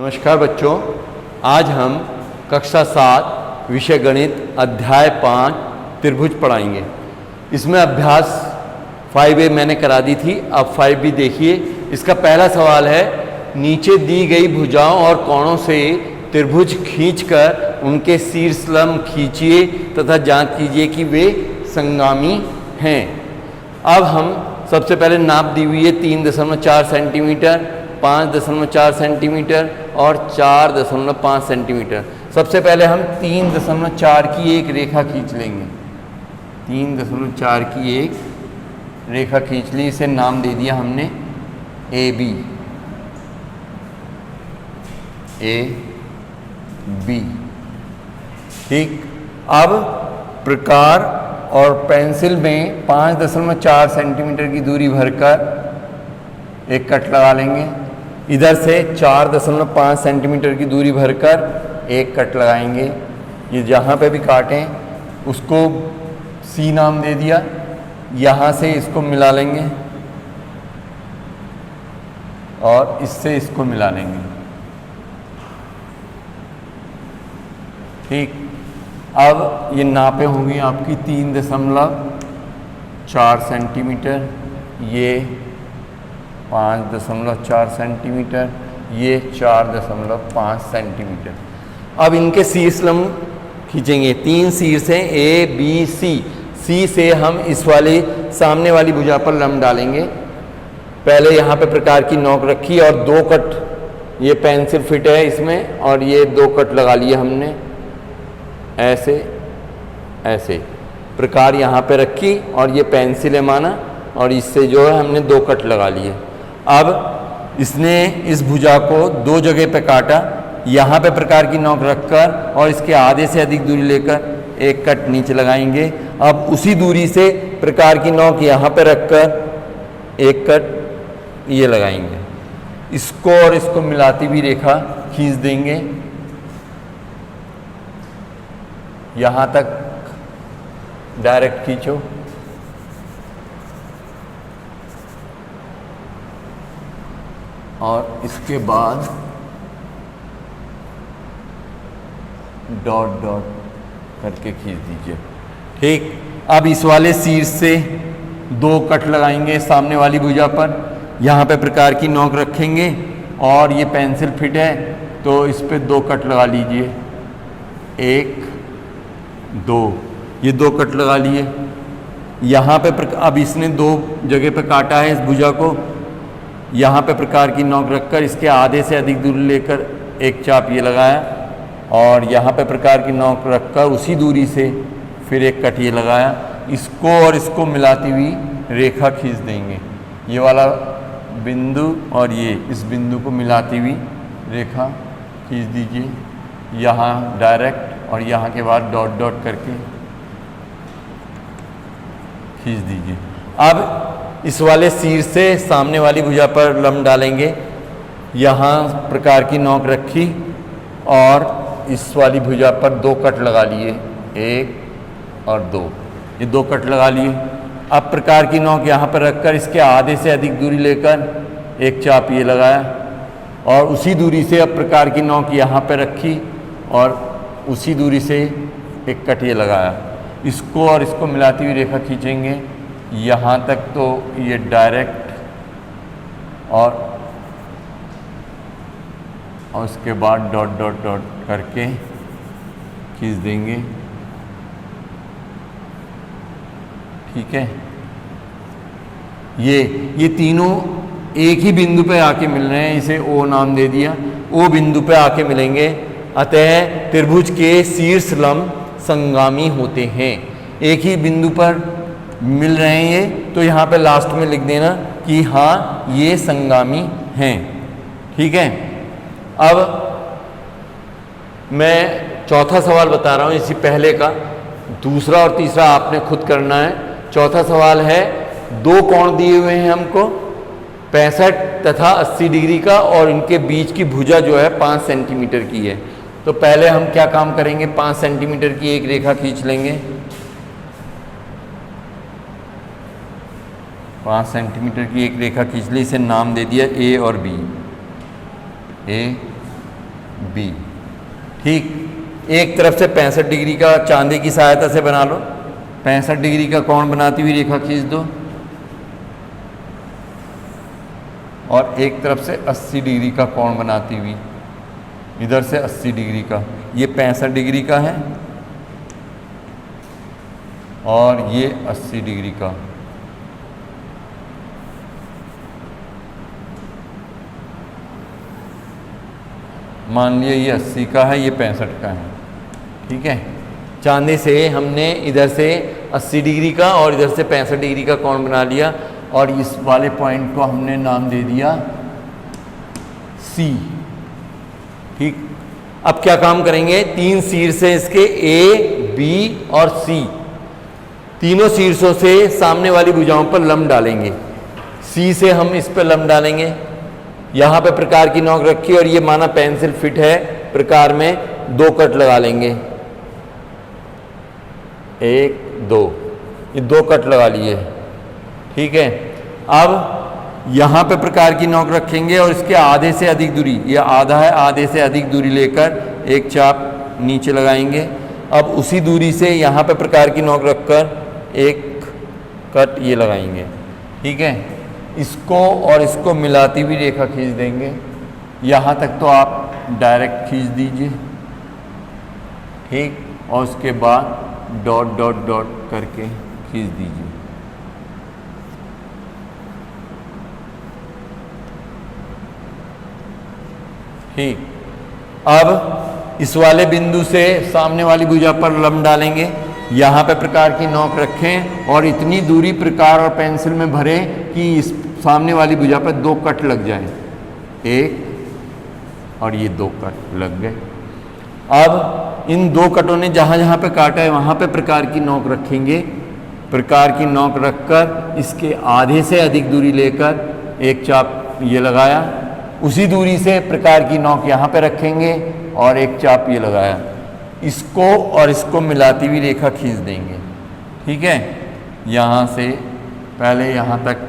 नमस्कार बच्चों, आज हम कक्षा 7 विषय गणित अध्याय 5 त्रिभुज पढ़ाएंगे। इसमें अभ्यास 5A मैंने करा दी थी, अब 5B देखिए। इसका पहला सवाल है, नीचे दी गई भुजाओं और कोणों से त्रिभुज खींचकर उनके शीर्षलंब खींचिए तथा जांच कीजिए कि वे संगामी हैं। अब हम सबसे पहले नाप दी हुई है 3.4 सेंटीमीटर, 5.4 सेंटीमीटर और 4.5 सेंटीमीटर। सबसे पहले हम 3.4 की एक रेखा खींच लेंगे। 3.4 की एक रेखा खींच ली, इसे नाम दे दिया हमने AB। ठीक। अब प्रकार और पेंसिल में 5.4 सेंटीमीटर की दूरी भरकर एक कट लगा लेंगे। इधर से 4.5 सेंटीमीटर की दूरी भरकर एक कट लगाएंगे। ये जहाँ पे भी काटें उसको C नाम दे दिया। यहाँ से इसको मिला लेंगे और इससे इसको मिला लेंगे। ठीक। अब ये नापे होंगी आपकी 3.4 सेंटीमीटर, ये 5.4 सेंटीमीटर, ये 4.5 सेंटीमीटर। अब इनके शीर्षलंब खींचेंगे। 3 शीर्ष हैं ABC। C से हम इस वाली सामने वाली भुजा पर लंब डालेंगे। पहले यहाँ पे प्रकार की नोक रखी और 2 कट, ये पेंसिल फिट है इसमें, और ये 2 कट लगा लिए हमने, ऐसे ऐसे प्रकार यहाँ पे रखी और ये पेंसिल है माना, और इससे जो है हमने 2 कट लगा लिए। अब इसने इस भुजा को 2 जगह पे काटा, यहाँ पे प्रकार की नोक रखकर और इसके आधे से अधिक दूरी लेकर एक कट नीचे लगाएंगे। अब उसी दूरी से प्रकार की नोक यहाँ पे रखकर एक कट ये लगाएंगे। इसको और इसको मिलाती हुई रेखा खींच देंगे यहाँ तक, डायरेक्ट खींचो। और इसके बाद डॉट डॉट करके खींच दीजिए। ठीक। अब इस वाले शीर्ष से 2 कट लगाएंगे सामने वाली भुजा पर। यहाँ पे प्रकार की नोक रखेंगे और ये पेंसिल फिट है तो इस पे 2 कट लगा लीजिए। 1 2, ये 2 कट लगा लिए। यहाँ पे अब इसने 2 जगह पे काटा है इस भुजा को। यहाँ पे प्रकार की नोक रखकर इसके आधे से अधिक दूरी लेकर एक चाप ये लगाया, और यहाँ पे प्रकार की नोक रखकर उसी दूरी से फिर एक कट ये लगाया। इसको और इसको मिलाती हुई रेखा खींच देंगे। ये वाला बिंदु और ये इस बिंदु को मिलाती हुई रेखा खींच दीजिए यहाँ डायरेक्ट, और यहाँ के बाद डॉट डॉट करके खींच दीजिए। अब इस वाले शीर्ष से सामने वाली भुजा पर लंब डालेंगे। यहाँ प्रकार की नोक रखी और इस वाली भुजा पर 2 कट लगा लिए, 1 और 2, ये 2 कट लगा लिए। अब प्रकार की नोक यहाँ पर रखकर इसके आधे से अधिक दूरी लेकर एक चाप ये लगाया, और उसी दूरी से अब प्रकार की नोक यहाँ पर रखी और उसी दूरी से एक कट ये लगाया। इसको और इसको मिलाती हुई रेखा खींचेंगे यहाँ तक, तो ये डायरेक्ट, और उसके बाद डॉट डॉट डॉट करके खींच देंगे। ठीक है। ये तीनों एक ही बिंदु पे आके मिल रहे हैं, इसे O नाम दे दिया। O बिंदु पे आके मिलेंगे, अतः त्रिभुज के शीर्ष लंब संगामी होते हैं। एक ही बिंदु पर मिल रहे हैं ये, तो यहाँ पे लास्ट में लिख देना कि हाँ ये संगामी हैं। ठीक है। अब मैं चौथा सवाल बता रहा हूँ इसी पहले का। दूसरा और तीसरा आपने खुद करना है। चौथा सवाल है, 2 कोण दिए हुए हैं हमको 65 तथा 80 डिग्री का, और इनके बीच की भुजा जो है 5 सेंटीमीटर की है। तो पहले हम क्या काम करेंगे, 5 सेंटीमीटर की एक रेखा खींच लेंगे। 5 सेंटीमीटर की एक रेखा खींच ली, इसे नाम दे दिया A और B। A B. ठीक, एक तरफ से 65 डिग्री का चांदी की सहायता से बना लो। 65 डिग्री का कोण बनाती हुई रेखा खींच दो और एक तरफ से 80 डिग्री का कोण बनाती हुई, इधर से 80 डिग्री का, ये 65 डिग्री का है और ये 80 डिग्री का। मान लिया ये 80 का है, ये 65 का है। ठीक है, चांदी से हमने इधर से 80 डिग्री का और इधर से 65 डिग्री का कोण बना लिया और इस वाले पॉइंट को हमने नाम दे दिया सी। ठीक, अब क्या काम करेंगे, 3 शीर्ष है इसके ए, बी और सी, तीनों शीर्षों से सामने वाली भुजाओं पर लंब डालेंगे। सी से हम इस पर लंब डालेंगे, यहाँ पे प्रकार की नोक रखी और ये माना पेंसिल फिट है प्रकार में, 2 कट लगा लेंगे, 1 2, ये 2 कट लगा लिए। ठीक है, अब यहाँ पे प्रकार की नोक रखेंगे और इसके आधे से अधिक दूरी, ये आधा है, आधे से अधिक दूरी लेकर एक चाप नीचे लगाएंगे। अब उसी दूरी से यहाँ पे प्रकार की नोक रखकर एक कट ये लगाएंगे। ठीक है, इसको और इसको मिलाती हुई रेखा खींच देंगे। यहाँ तक तो आप डायरेक्ट खींच दीजिए। ठीक, और उसके बाद डॉट डॉट डॉट करके खींच दीजिए। ठीक, अब इस वाले बिंदु से सामने वाली भुजा पर लंब डालेंगे, यहाँ पे प्रकार की नोक रखें और इतनी दूरी प्रकार और पेंसिल में भरें कि इस सामने वाली भुजा पर 2 कट लग जाए, 1 और ये 2 कट लग गए। अब इन 2 कटों ने जहाँ जहाँ पे काटा है वहाँ पे प्रकार की नोक रखेंगे। प्रकार की नोक रखकर इसके आधे से अधिक दूरी लेकर एक चाप ये लगाया, उसी दूरी से प्रकार की नोक यहाँ पे रखेंगे और एक चाप ये लगाया। इसको और इसको मिलाती हुई रेखा खींच देंगे। ठीक है, यहाँ से पहले यहाँ तक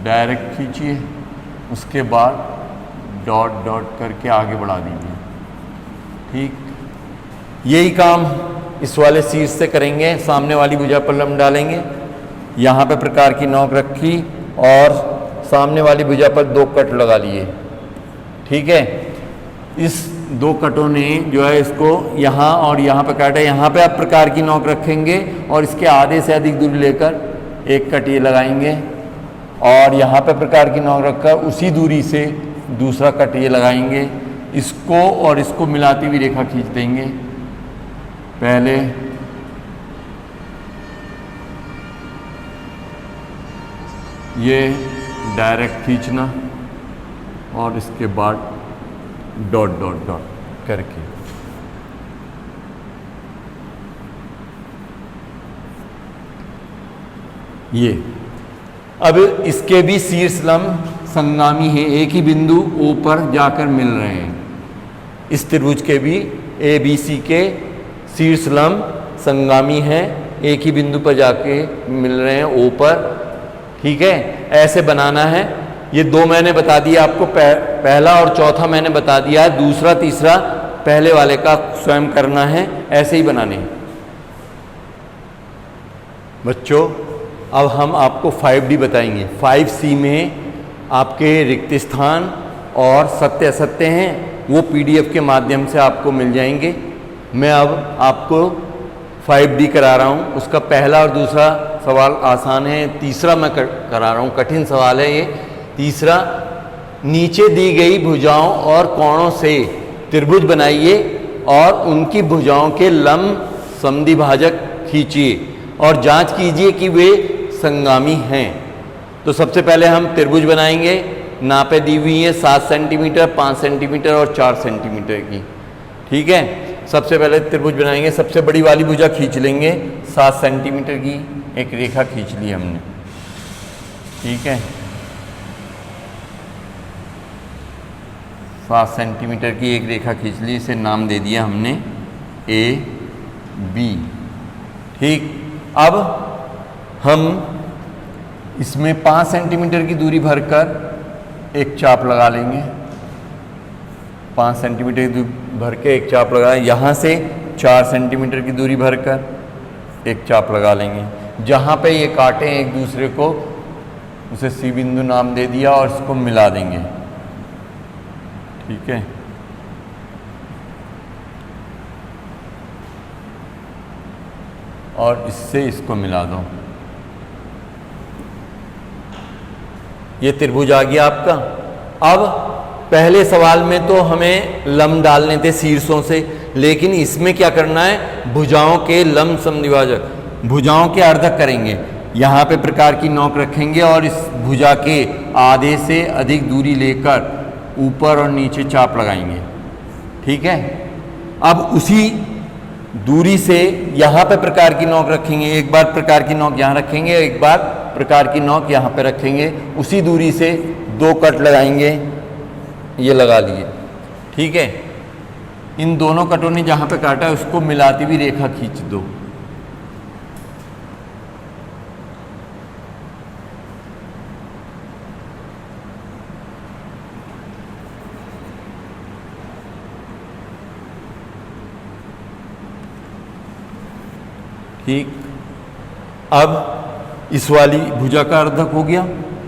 डायरेक्ट खींचिए, उसके बाद डॉट डॉट करके आगे बढ़ा दीजिए। ठीक, यही काम इस वाले शीर्ष से करेंगे। सामने वाली भुजा पर लंब डालेंगे, यहाँ पे प्रकार की नोक रखी और सामने वाली भुजा पर 2 कट लगा लिए। ठीक है, इस 2 कटों ने जो है इसको यहाँ और यहाँ पे काटा, यहाँ पे आप प्रकार की नोक रखेंगे और इसके आधे से अधिक दूरी लेकर एक कट ये लगाएंगे और यहाँ पे प्रकार की नोक रखकर उसी दूरी से दूसरा कट ये लगाएंगे। इसको और इसको मिलाती हुई रेखा खींच देंगे। पहले ये डायरेक्ट खींचना और इसके बाद डॉट डॉट डॉट करके। ये अब इसके भी शीर्ष लंब संगामी है, एक ही बिंदु O पर जाकर मिल रहे हैं। इस त्रिभुज के भी ABC के शीर्ष लंब संगामी हैं, एक ही बिंदु पर जाके मिल रहे हैं O पर। ठीक है, ऐसे बनाना है। ये 2 मैंने बता दिया आपको, पहला और चौथा मैंने बता दिया है, दूसरा तीसरा पहले वाले का स्वयं करना है, ऐसे ही बनाने हैं। बच्चों अब हम आपको 5D बताएंगे। 5C में आपके रिक्त स्थान और सत्य असत्य हैं, वो PDF के माध्यम से आपको मिल जाएंगे। मैं अब आपको 5D करा रहा हूँ। उसका पहला और दूसरा सवाल आसान है, तीसरा मैं करा रहा हूँ, कठिन सवाल है ये। तीसरा, नीचे दी गई भुजाओं और कोणों से त्रिभुज बनाइए और उनकी भुजाओं के लंब समद्विभाजक खींचिए और जांच कीजिए कि वे संगामी हैं। तो सबसे पहले हम त्रिभुज बनाएंगे। नापे दी हुई है 7 सेंटीमीटर, 5 सेंटीमीटर और 4 सेंटीमीटर की। ठीक है, सबसे पहले त्रिभुज बनाएंगे। सबसे बड़ी वाली भुजा खींच लेंगे, 7 सेंटीमीटर की एक रेखा खींच ली हमने। ठीक है, 7 सेंटीमीटर की एक रेखा खींच ली, इसे नाम दे दिया हमने AB। ठीक, अब हम इसमें 5 सेंटीमीटर की दूरी भरकर एक चाप लगा लेंगे। 5 सेंटीमीटर की दूरी भर के एक चाप लगाएं। यहाँ से 4 सेंटीमीटर की दूरी भरकर एक चाप लगा लेंगे। जहाँ पे ये काटें एक दूसरे को, उसे सी बिंदु नाम दे दिया और इसको मिला देंगे। ठीक है, और इससे इसको मिला दो। ये त्रिभुज आ गया आपका। अब पहले सवाल में तो हमें लंब डालने थे शीर्षों से, लेकिन इसमें क्या करना है, भुजाओं के लंब समद्विभाजक, भुजाओं के अर्धक करेंगे। यहाँ पे प्रकार की नोक रखेंगे और इस भुजा के आधे से अधिक दूरी लेकर ऊपर और नीचे चाप लगाएंगे। ठीक है, अब उसी दूरी से यहाँ पे प्रकार की नोक रखेंगे। एक बार प्रकार की नोक यहाँ रखेंगे, एक बार प्रकार की नोक यहाँ पे रखेंगे। उसी दूरी से 2 कट लगाएंगे, ये लगा लिए। ठीक है, इन दोनों कटों ने जहाँ पे काटा है उसको मिलाती हुई रेखा खींच दो। ठीक, अब इस वाली भुजा का अर्धक हो गया,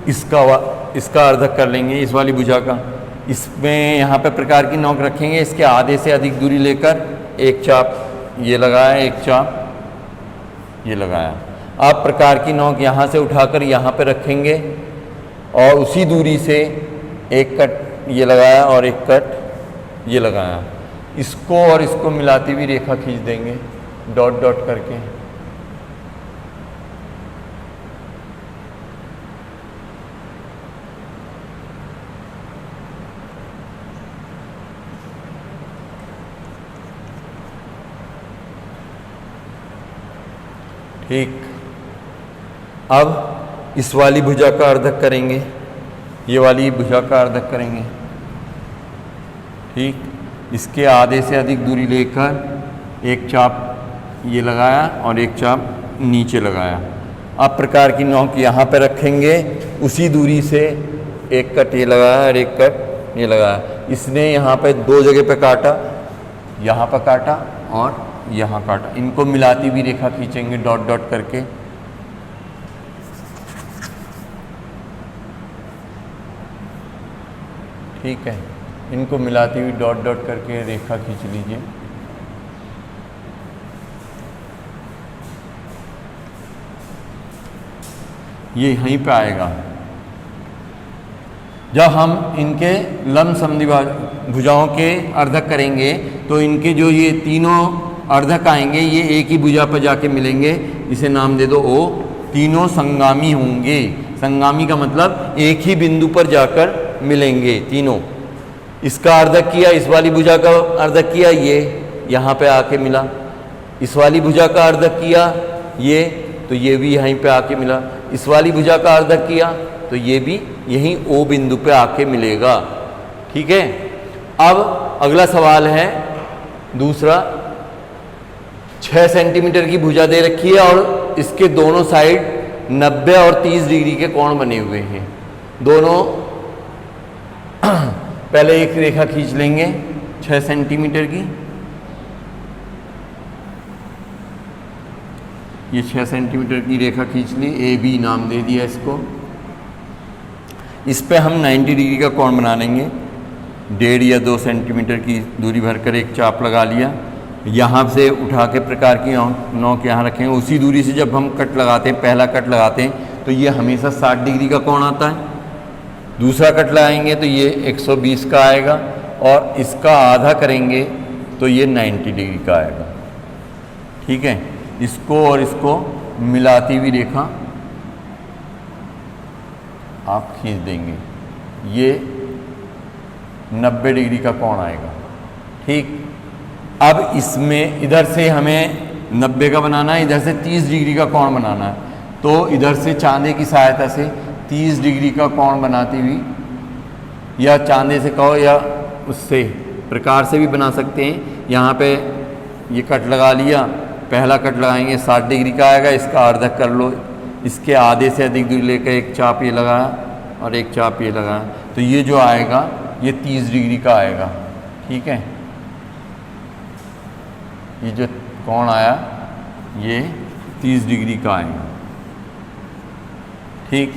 इसका अर्धक कर लेंगे, इस वाली भुजा का। इसमें यहाँ पे प्रकार की नोक रखेंगे, इसके आधे से अधिक दूरी लेकर एक चाप ये लगाया, एक चाप ये लगाया। अब प्रकार की नोक यहाँ से उठाकर यहाँ पे रखेंगे और उसी दूरी से एक कट ये लगाया और एक कट ये लगाया। इसको और इसको मिलाती हुई रेखा खींच देंगे डॉट डॉट करके। ठीक, अब इस वाली भुजा का अर्धक करेंगे, ये वाली भुजा का अर्धक करेंगे। ठीक, इसके आधे से अधिक दूरी लेकर एक चाप ये लगाया और एक चाप नीचे लगाया। अब प्रकार की नोक यहाँ पे रखेंगे, उसी दूरी से एक कट ये लगाया और एक कट ये लगाया। इसने यहाँ पे 2 जगह पे काटा, यहाँ पर काटा और यहाँ काटा। इनको मिलाती हुई रेखा खींचेंगे डॉट डॉट करके। ठीक है, इनको मिलाती हुई डॉट डॉट करके रेखा खींच लीजिए। ये यहीं पे आएगा। जब हम इनके लंब समद्विभाजक भुजाओं के अर्धक करेंगे तो इनके जो ये तीनों अर्धक आएंगे ये एक ही भुजा पर जाके मिलेंगे। इसे नाम दे दो O। तीनों संगामी होंगे। संगामी का मतलब एक ही बिंदु पर जाकर मिलेंगे तीनों। इसका अर्धक किया, इस वाली भुजा का अर्धक किया, ये यहाँ पे आके मिला। इस वाली भुजा का अर्धक किया ये, तो ये भी यहीं पे आके मिला। इस वाली भुजा का अर्धक किया तो ये भी यहीं O बिंदु पे आके मिलेगा। ठीक है, अब अगला सवाल है दूसरा। 6 सेंटीमीटर की भुजा दे रखी है और इसके दोनों साइड 90 और 30 डिग्री के कोण बने हुए हैं। दोनों पहले एक रेखा खींच लेंगे 6 सेंटीमीटर की। ये 6 सेंटीमीटर की रेखा खींच ली, AB नाम दे दिया इसको। इस पे हम 90 डिग्री का कोण बना लेंगे। 1.5 या 2 सेंटीमीटर की दूरी भरकर एक चाप लगा लिया। यहाँ से उठा के प्रकार की नोक यहाँ रखेंगे। उसी दूरी से जब हम कट लगाते हैं, पहला कट लगाते हैं, तो ये हमेशा 60 डिग्री का कोण आता है। दूसरा कट लगाएंगे तो ये 120 का आएगा और इसका आधा करेंगे तो ये 90 डिग्री का आएगा। ठीक है, इसको और इसको मिलाती हुई रेखा आप खींच देंगे, ये 90 डिग्री का कोण आएगा। ठीक, अब इसमें इधर से हमें 90 का बनाना है, इधर से 30 डिग्री का कोण बनाना है। तो इधर से चांदे की सहायता से 30 डिग्री का कोण बनाती हुई, या चांदे से कहो या उससे प्रकार से भी बना सकते हैं। यहाँ पे ये कट लगा लिया, पहला कट लगाएंगे 60 डिग्री का आएगा, इसका अर्धक कर लो। इसके आधे से अधिक दूरी लेकर एक चाप ये लगाया और एक चाप ये लगाया, तो ये जो आएगा ये 30 डिग्री का आएगा। ठीक है, ये जो कोण आया ये 30 डिग्री का आएगा। ठीक,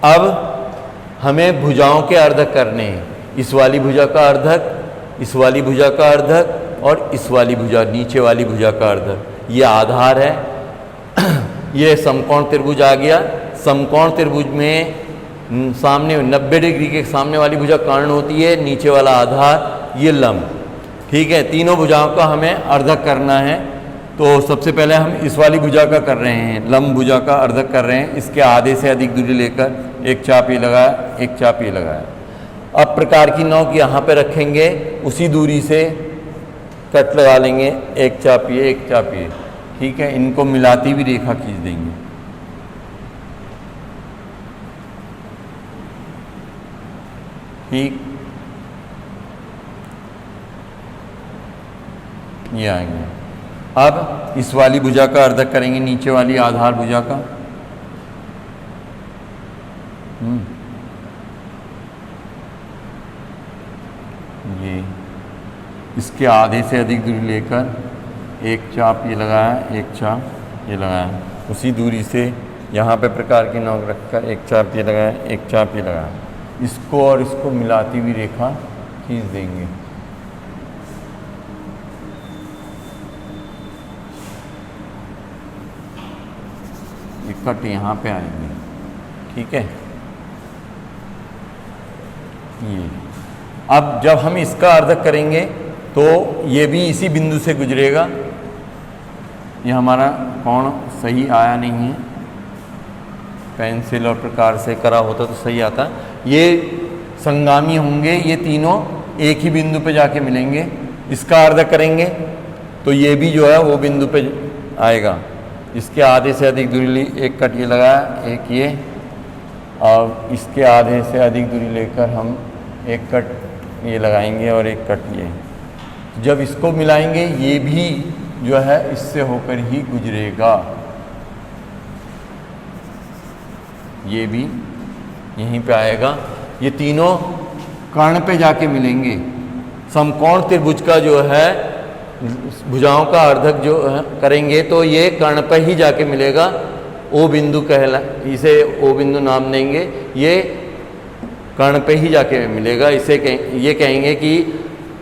अब हमें भुजाओं के अर्धक करने हैं। इस वाली भुजा का अर्धक, इस वाली भुजा का अर्धक और इस वाली भुजा, नीचे वाली भुजा का अर्धक। ये आधार है। ये समकोण त्रिभुज आ गया। समकोण त्रिभुज में सामने 90 डिग्री के सामने वाली भुजा कर्ण होती है, नीचे वाला आधार, ये लंब। ठीक है, तीनों भुजाओं का हमें अर्धक करना है। तो सबसे पहले हम इस वाली भुजा का कर रहे हैं, लंब भुजा का अर्धक कर रहे हैं। इसके आधे से अधिक दूरी लेकर एक चाप ये लगाया, एक चाप ये लगाया। अब प्रकार की नोक यहाँ पे रखेंगे, उसी दूरी से कट लगा लेंगे, एक चाप ये, एक चाप ये। ठीक है, इनको मिलाती हुई रेखा खींच देंगे। ठीक, ये आएंगे। अब इस वाली भुजा का अर्धक करेंगे, नीचे वाली आधार भुजा का। ये इसके आधे से अधिक दूरी लेकर एक चाप ये लगाया, एक चाप ये लगाया। उसी दूरी से यहाँ पे प्रकार की नोक रखकर एक चाप ये लगाया, एक चाप ये लगाया। इसको और इसको मिलाती हुई रेखा खींच देंगे। ये कट यहाँ पे आएंगे। ठीक है, ये अब जब हम इसका अर्धक करेंगे तो ये भी इसी बिंदु से गुजरेगा। ये हमारा कोण सही आया नहीं है, पेंसिल और प्रकार से करा होता तो सही आता। ये संगामी होंगे, ये तीनों एक ही बिंदु पे जाके मिलेंगे। इसका अर्धक करेंगे तो ये भी जो है वो बिंदु पे आएगा। इसके आधे से अधिक दूरी ली, एक कट ये लगाया, एक ये, और इसके आधे से अधिक दूरी लेकर हम एक कट ये लगाएंगे और एक कट ये। जब इसको मिलाएंगे ये भी जो है इससे होकर ही गुजरेगा, ये भी यहीं पे आएगा। ये तीनों कर्ण पे जाके मिलेंगे। समकोण त्रिभुज का जो है भुजाओं का अर्धक जो करेंगे तो ये कर्ण पे ही जाके मिलेगा। ओ बिंदु कहला, इसे ओ बिंदु नाम देंगे। ये कर्ण पे ही जाके मिलेगा। इसे ये कहेंगे कि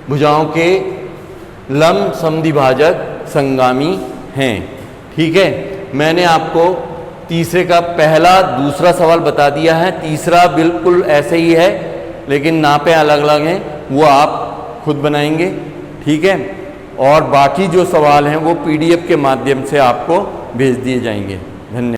भुजाओं के लंब समद्विभाजक संगामी हैं। ठीक है, मैंने आपको तीसरे का पहला दूसरा सवाल बता दिया है। तीसरा बिल्कुल ऐसे ही है लेकिन नापें अलग अलग हैं, वो आप खुद बनाएंगे। ठीक है, और बाकी जो सवाल हैं वो PDF के माध्यम से आपको भेज दिए जाएंगे। धन्यवाद।